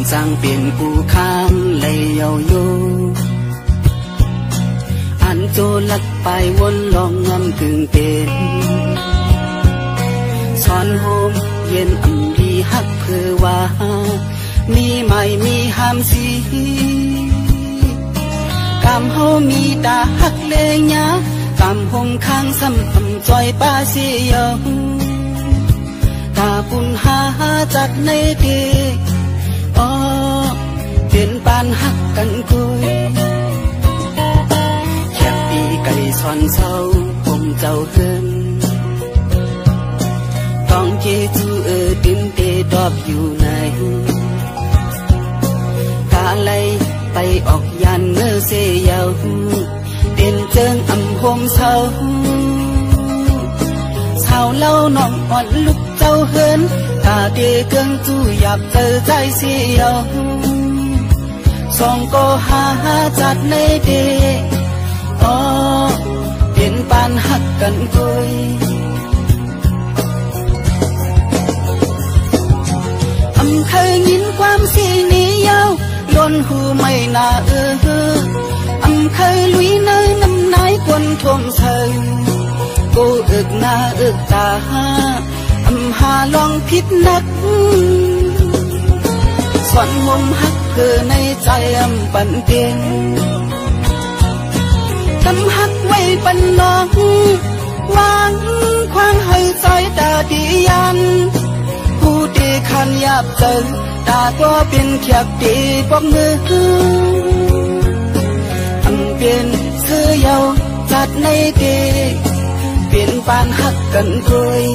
giang biển cu khang lầy yêu yêu anh cho lắc bài quân lòng ngâm cường tiền son hôm yên ẩm đi hắc phơ hoa mi mày mi ham si cảm hô mi ta hắc lê nhá cảm hông khang xăm ẩm choi ba si yêu ta bùn ha chặt nê tê tiền ban hắc cắn côi khép đi cây xoan sâu cùng giàu hơn con chê chú ở tim tê đọc dù này cả lấy tay ọc dàn ngơ xê giàu tiền chân ẩm hôm sau sao lâu nọng oan lúc giàu hơn cả tê cơn chú dạp tờ dài xê giàu song cô ha chặt nê tê tiền ban hắc cắn côi âm khơi nhìn quam xì ní yêu luôn hù mày na âm khơi lũy nơi năm nái quân thuồng thời cô ước na ước ta âm hà loang phít nắc xoắn mông hắc cơ này trái âm bận tiền tâm hắc quay bận lo quang khoang hơi trái ta đi ăn hu đi khăn yap tới ta có biên khiếp đi bóng mưa âm biên xưa yêu chặt nay đi biên ban hắc cẩn côi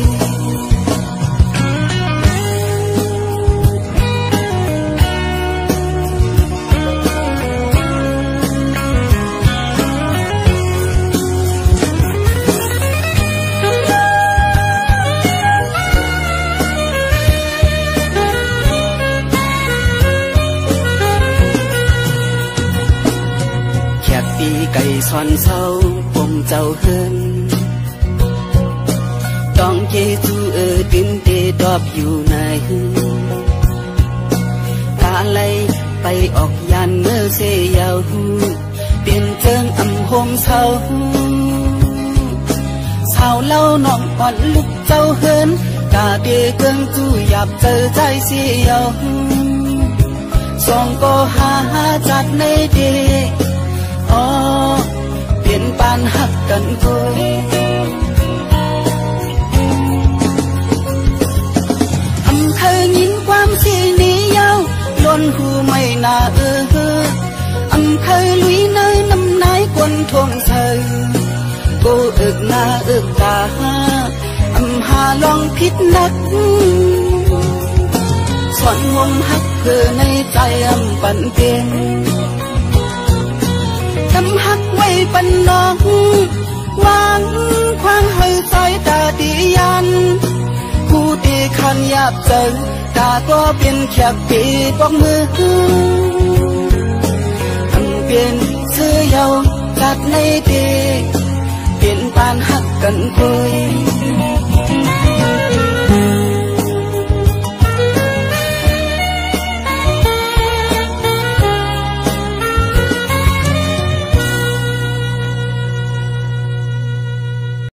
cây xoan sâu bông giàu hơn đón chê chú ở tim tê đọc dù này ta lấy tay ọc dàn ngơ xê giàu tiền chân ẩm hôm sau sao lâu nọng còn lúc giàu hơn cả tê cơn chú dạp tờ dài xê giàu song cô ha chặt nê tê tiền ban hắc cẩn côi âm khơi nhìn quam xì ní yêu luôn hù mày na âm khơi lũy nơi năm nái quân thuồng thời cô ước na ước ta âm hà loang phít nắc xoắn mông hắc cơ này trái âm bận tiền tâm hắc quay bận lo quang khoang hơi trái ta đi ăn khu đi khăn yap tới ta có biên khiếp đi bóng mưa âm biên xưa yêu chặt nay đi biên ban hắc cẩn côi